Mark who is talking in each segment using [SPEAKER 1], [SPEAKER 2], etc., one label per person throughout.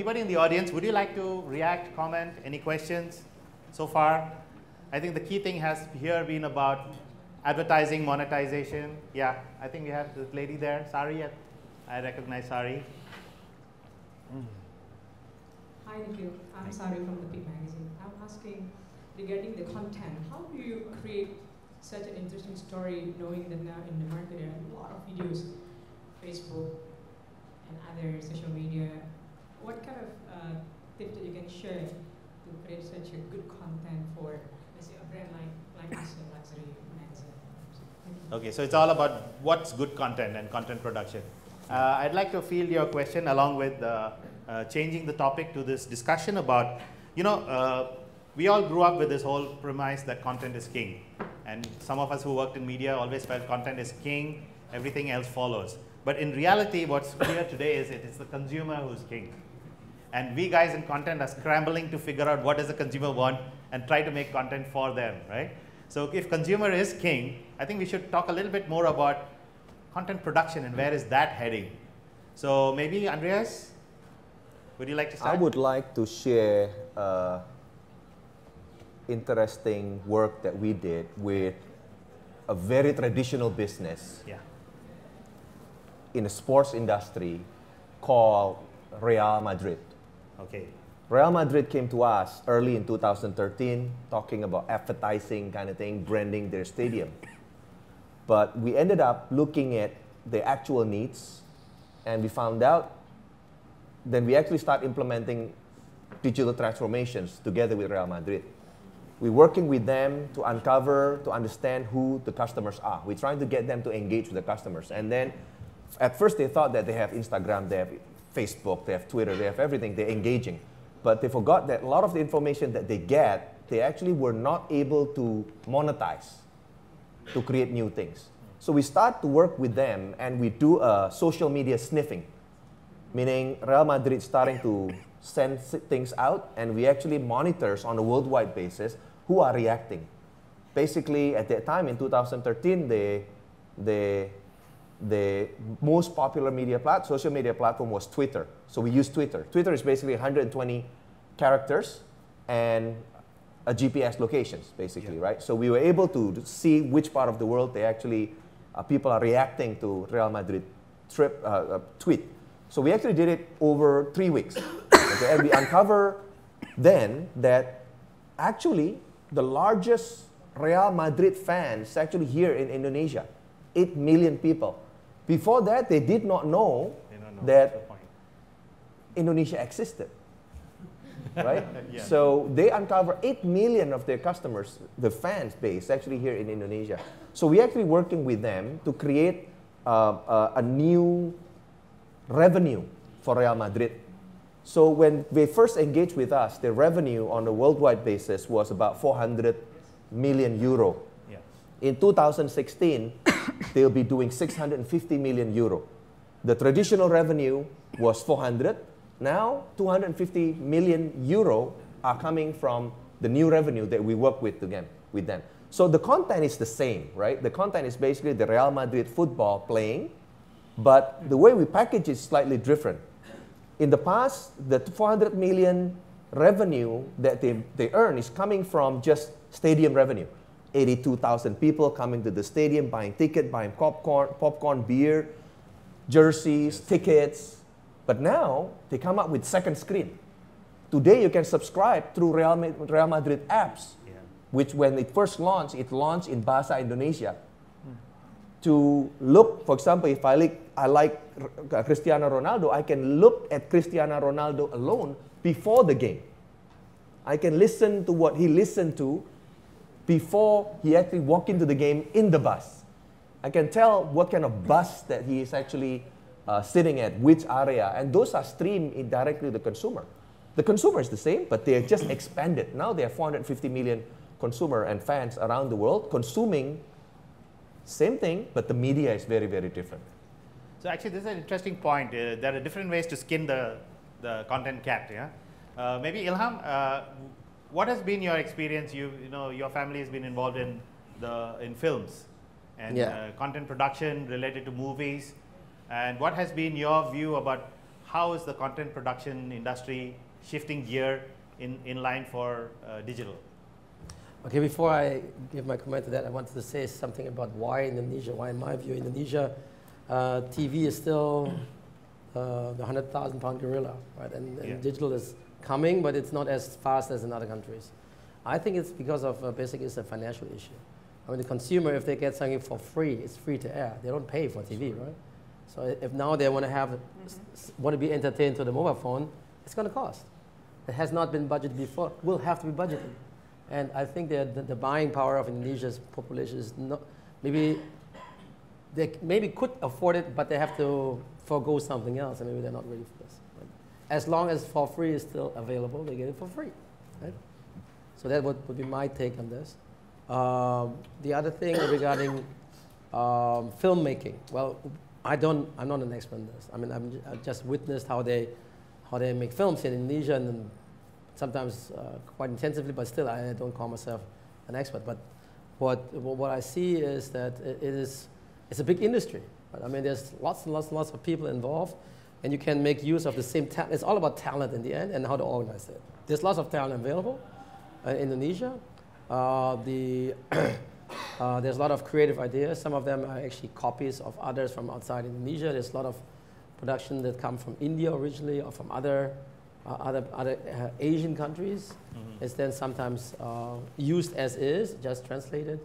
[SPEAKER 1] anybody in the audience, would you like to react, comment, any questions so far? I think the key thing has here been about advertising, monetization. Yeah, I think we have this lady there, Sari. I recognize Sari.
[SPEAKER 2] Hi, Nikhil. I'm Sari from the Peak Magazine. I'm asking regarding the content. How do you create such an interesting story, knowing that now in the market there are a lot of videos, Facebook and other social media? What kind of tips that you can share to create such a good content for, let's say, a brand like us, a luxury magazine?
[SPEAKER 1] Okay, so it's all about what's good content and content production. I'd like to field your question along with changing the topic to this discussion about, we all grew up with this whole premise that content is king. And some of us who worked in media always felt content is king, everything else follows. But in reality, what's clear today is it is the consumer who's king. And we guys in content are scrambling to figure out what does the consumer want and try to make content for them, right? So if consumer is king, I think we should talk a little bit more about content production and where is that heading. So maybe Andreas, would you like to start?
[SPEAKER 3] I would like to share interesting work that we did with a very traditional business in the sports industry called Real Madrid.
[SPEAKER 1] Okay.
[SPEAKER 3] Real Madrid came to us early in 2013 talking about advertising kind of thing, branding their stadium. But we ended up looking at the actual needs and we found out, then we actually start implementing digital transformations together with Real Madrid. We're working with them to uncover, to understand who the customers are. We're trying to get them to engage with the customers. And then at first they thought that they have Instagram, they have Facebook, they have Twitter, they have everything, they're engaging. But they forgot that a lot of the information that they get, they actually were not able to monetize to create new things. So we start to work with them and we do a social media sniffing, meaning Real Madrid starting to send things out and we actually monitors on a worldwide basis who are reacting. Basically, at that time in 2013, the most popular social media platform was Twitter. So we used Twitter. Twitter is basically 120 characters and a GPS locations, basically, right? So we were able to see which part of the world they actually, people are reacting to Real Madrid tweet. So we actually did it over 3 weeks. Okay? And we uncover then that actually the largest Real Madrid fans actually here in Indonesia, 8 million people. Before that, they did not know that Indonesia existed, right? So they uncover 8 million of their customers, the fans base actually here in Indonesia. So we're actually working with them to create a new revenue for Real Madrid. So when they first engaged with us, their revenue on a worldwide basis was about 400 million euro.
[SPEAKER 1] Yeah.
[SPEAKER 3] In 2016, they'll be doing 650 million euro. The traditional revenue was 400. Now, 250 million euro are coming from the new revenue that we work with them. So the content is the same, right? The content is basically the Real Madrid football playing, but the way we package is slightly different. In the past, the 400 million revenue that they earn is coming from just stadium revenue. 82,000 people coming to the stadium, buying ticket, buying popcorn, beer, jerseys, tickets. But now, they come up with second screen. Today, you can subscribe through Real Madrid apps, which when it first launched, it launched in Bahasa Indonesia. To look, for example, if I like Cristiano Ronaldo, I can look at Cristiano Ronaldo alone before the game. I can listen to what he listened to before he actually walked into the game in the bus. I can tell what kind of bus that he is actually sitting at, which area, and those are streamed directly to the consumer. The consumer is the same, but they are just expanded. Now there are 450 million consumer and fans around the world consuming same thing, but the media is very, very different.
[SPEAKER 1] So actually, this is an interesting point. There are different ways to skin the content cat. Yeah. Maybe Ilham, what has been your experience? You know, your family has been involved in films and content production related to movies. And what has been your view about how is the content production industry shifting gear in line for digital?
[SPEAKER 4] Okay, before I give my comment to that, I wanted to say something about why Indonesia, why in my view Indonesia, TV is still the 100,000 pound gorilla, right? And digital is coming, but it's not as fast as in other countries. I think it's because of basically it's a financial issue. I mean, the consumer, if they get something for free, it's free to air. They don't pay for TV, right? So if now they want to have, want to be entertained to the mobile phone, it's going to cost. It has not been budgeted before, will have to be budgeted. And I think that the buying power of Indonesia's population is not, maybe they maybe could afford it, but they have to forego something else, and maybe they're not ready for this. Right? As long as for free is still available, they get it for free. Right? So that would be my take on this. The other thing regarding filmmaking, well, I'm not an expert in this. I mean, I've just witnessed how they make films in Indonesia, and sometimes quite intensively, but still I don't call myself an expert. But what I see is that it's a big industry. Right? I mean, there's lots and lots of people involved, and you can make use of the same talent. It's all about talent in the end and how to organize it. There's lots of talent available in Indonesia. There's a lot of creative ideas. Some of them are actually copies of others from outside Indonesia. There's a lot of production that come from India originally or from other Asian countries. Mm-hmm. It's then sometimes used as is, just translated,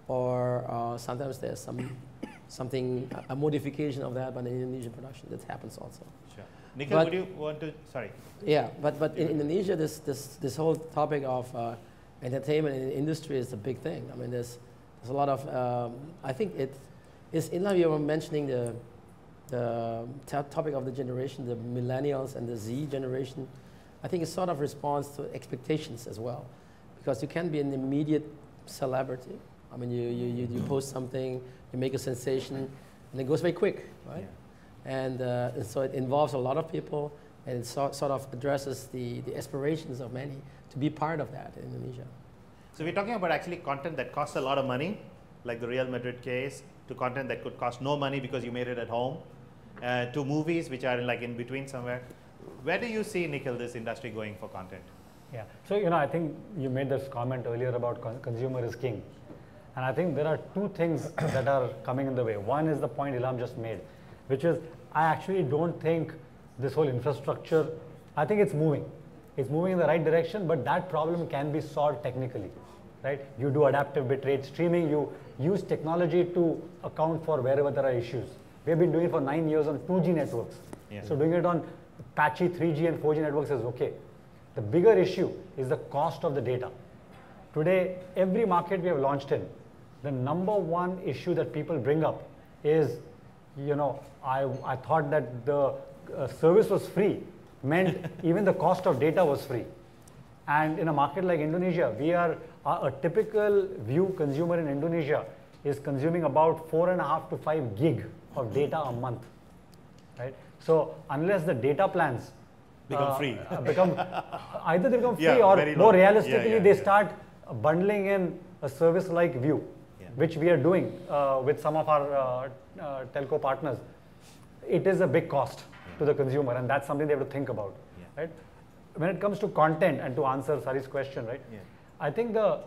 [SPEAKER 4] or sometimes there's a modification of that by an Indonesian production that happens also.
[SPEAKER 1] Sure. Nikhil, would you want to, sorry.
[SPEAKER 4] Yeah, but in Indonesia, this whole topic of entertainment in the industry is a big thing. I mean, there's a lot of, I think it's in line, you were mentioning the topic of the generation, the millennials and the Z generation. I think it sort of responds to expectations as well, because you can be an immediate celebrity. I mean, you post something, you make a sensation, and it goes very quick, right? Yeah. And so it involves a lot of people, and it sort of addresses the aspirations of many to be part of that in Indonesia.
[SPEAKER 1] So we're talking about actually content that costs a lot of money, like the Real Madrid case, to content that could cost no money because you made it at home, to movies which are like in between somewhere. Where do you see, Nikhil, this industry going for content?
[SPEAKER 5] Yeah, so I think you made this comment earlier about consumer is king. And I think there are two things that are coming in the way. One is the point Ilham just made, which is I actually don't think this whole infrastructure, I think it's moving. It's moving in the right direction, but that problem can be solved technically, right? You do adaptive bitrate streaming, you use technology to account for wherever there are issues. We have been doing it for 9 years on 2G networks. Yeah. So doing it on patchy 3G and 4G networks is okay. The bigger issue is the cost of the data. Today, every market we have launched in, the number one issue that people bring up is, I thought that the service was free, meant even the cost of data was free. And in a market like Indonesia, a typical View consumer in Indonesia is consuming about 4.5 to 5 gig of data a month, right? So unless the data plans
[SPEAKER 1] become free,
[SPEAKER 5] either they become free or more realistically they start bundling in a service like View, which we are doing with some of our telco partners. It is a big cost to the consumer, and that's something they have to think about, right? When it comes to content, and to answer Sari's question, right? Yeah. I think the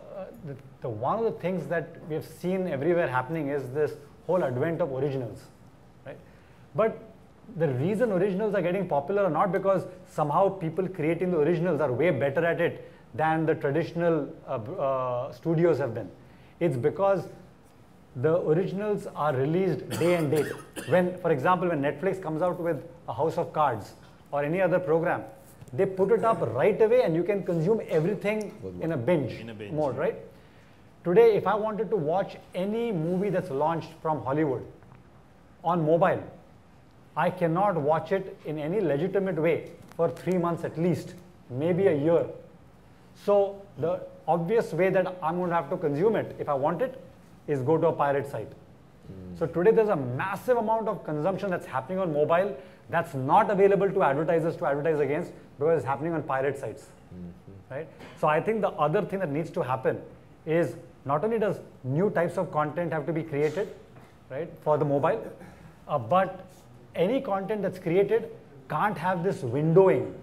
[SPEAKER 5] one of the things that we have seen everywhere happening is this whole advent of originals, right? But the reason originals are getting popular are not because somehow people creating the originals are way better at it than the traditional studios have been. It's because the originals are released day and date. When, for example, when Netflix comes out with a House of Cards or any other program, they put it up right away and you can consume everything in a binge mode, right? Today, if I wanted to watch any movie that's launched from Hollywood on mobile, I cannot watch it in any legitimate way for 3 months at least, maybe a year. So the obvious way that I'm going to have to consume it, if I want it, is go to a pirate site. So today there's a massive amount of consumption that's happening on mobile that's not available to advertisers to advertise against because it's happening on pirate sites, right? So I think the other thing that needs to happen is not only does new types of content have to be created, right, for the mobile, but any content that's created can't have this windowing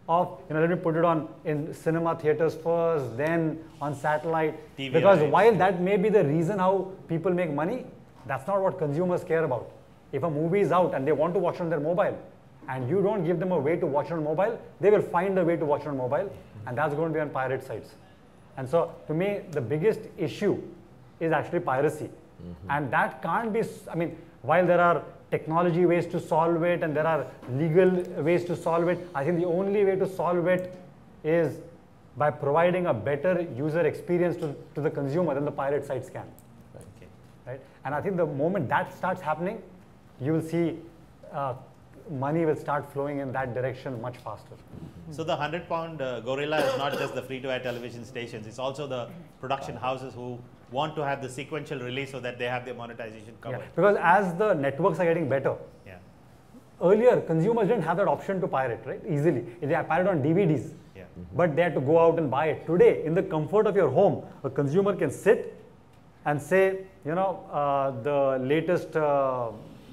[SPEAKER 5] of, let me put it on in cinema theaters first, then on satellite.
[SPEAKER 1] TV
[SPEAKER 5] because
[SPEAKER 1] rights.
[SPEAKER 5] While that may be the reason how people make money, that's not what consumers care about. If a movie is out and they want to watch it on their mobile, and you don't give them a way to watch it on mobile, they will find a way to watch it on mobile, and that's going to be on pirate sites. And so, to me, the biggest issue is actually piracy. And that can't be, while there are technology ways to solve it and there are legal ways to solve it, I think the only way to solve it is by providing a better user experience to the consumer than the pirate sites can.
[SPEAKER 1] Okay.
[SPEAKER 5] Right? And I think the moment that starts happening, you will see money will start flowing in that direction much faster.
[SPEAKER 1] So the 100-pound gorilla is not just the free-to-air television stations, it's also the production houses who want to have the sequential release so that they have their monetization covered.
[SPEAKER 5] Yeah. Because as the networks are getting better, earlier consumers didn't have that option to pirate, right? Easily. They pirate on DVDs, but they had to go out and buy it. Today, in the comfort of your home, a consumer can sit and say, the latest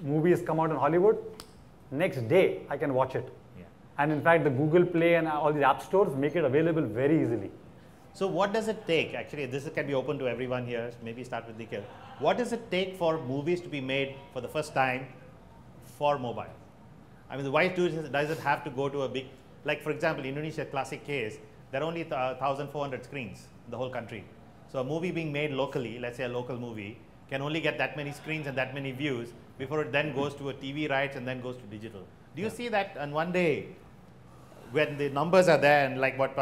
[SPEAKER 5] movies come out in Hollywood, next day I can watch it. And in fact, the Google Play and all the app stores make it available very easily.
[SPEAKER 1] So what does it take? Actually, this can be open to everyone here. Maybe start with Nikhil. What does it take for movies to be made for the first time for mobile? Why does it have to go to a big, like for example, Indonesia classic case, there are only 1,400 screens in the whole country. So a movie being made locally, let's say a local movie, can only get that many screens and that many views before it then goes to a TV rights and then goes to digital. Do you see that on one day when the numbers are there and like what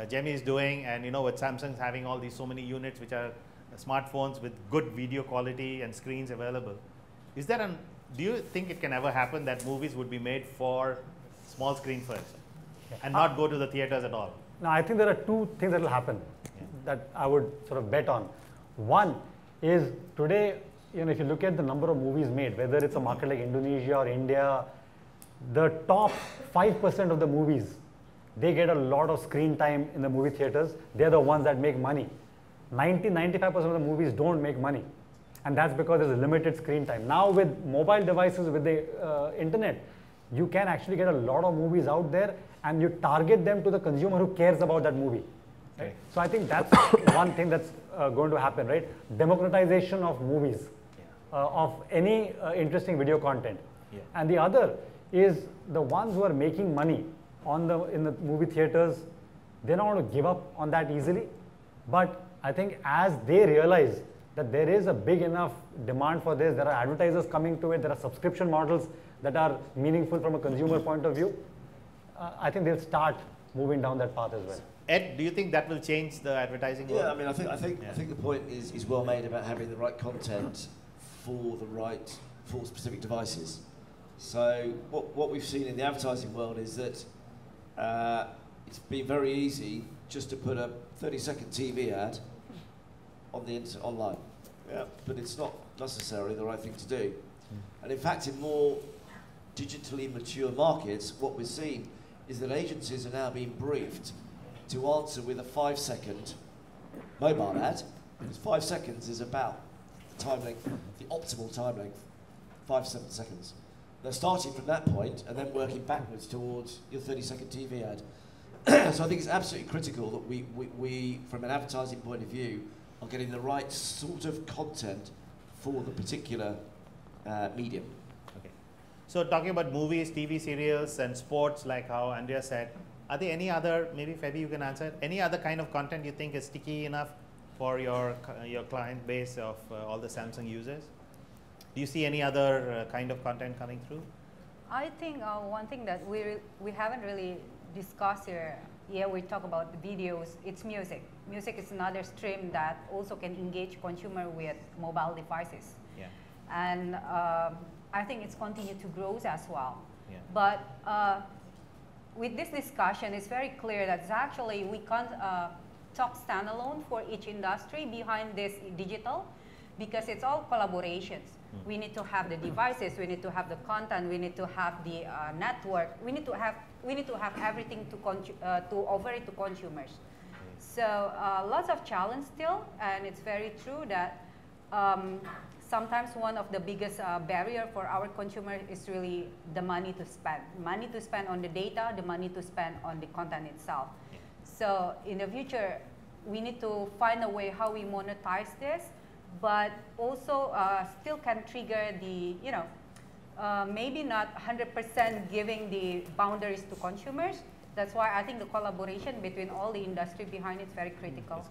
[SPEAKER 1] Jemmy is doing, and with Samsung's having all these so many units which are smartphones with good video quality and screens available, do you think it can ever happen that movies would be made for small screen first and not go to the theaters at all?
[SPEAKER 5] Now, I think there are two things that will happen that I would sort of bet on. One is today, if you look at the number of movies made, whether it's a market like Indonesia or India, the top 5% of the movies, they get a lot of screen time in the movie theaters. They're the ones that make money. 95% of the movies don't make money. And that's because there's a limited screen time. Now with mobile devices, with the internet, you can actually get a lot of movies out there and you target them to the consumer who cares about that movie. Right? So I think that's one thing that's going to happen, right? Democratization of movies, of any interesting video content. And the other is the ones who are making money in the movie theaters, they're not going to give up on that easily. But I think as they realize that there is a big enough demand for this, there are advertisers coming to it, there are subscription models that are meaningful from a consumer point of view, I think they'll start moving down that path as well.
[SPEAKER 1] Ed, do you think that will change the advertising world?
[SPEAKER 6] Yeah, I think the point is well made about having the right content for specific devices. So what we've seen in the advertising world is that it's been very easy just to put a 30-second TV ad on the online. But it's not necessarily the right thing to do. And in fact, in more digitally mature markets, what we're seeing is that agencies are now being briefed to answer with a 5-second mobile ad, because 5 seconds is about the time length, the optimal time length, 5-7 seconds. They're starting from that point and then working backwards towards your 30-second TV ad. So I think it's absolutely critical that we, from an advertising point of view, are getting the right sort of content for the particular medium.
[SPEAKER 1] Okay. So talking about movies, TV serials and sports, like how Andrea said, are there any other, maybe Feby you can answer, any other kind of content you think is sticky enough for your client base of all the Samsung users? Do you see any other kind of content coming through?
[SPEAKER 7] I think one thing that we haven't really discussed here, we talk about the videos, it's music. Music is another stream that also can engage consumer with mobile devices.
[SPEAKER 1] Yeah.
[SPEAKER 7] And I think it's continued to grow as well.
[SPEAKER 1] Yeah.
[SPEAKER 7] But with this discussion, it's very clear that it's actually we can't talk standalone for each industry behind this digital, because it's all collaborations. We need to have the devices, we need to have the content, we need to have the network, we need to have everything to offer it to consumers. So lots of challenge still, and it's very true that sometimes one of the biggest barrier for our consumer is really the money to spend. Money to spend on the data, the money to spend on the content itself. So in the future, we need to find a way how we monetize this, but also still can trigger the, maybe not 100% giving the boundaries to consumers. That's why I think the collaboration between all the industry behind it is very critical.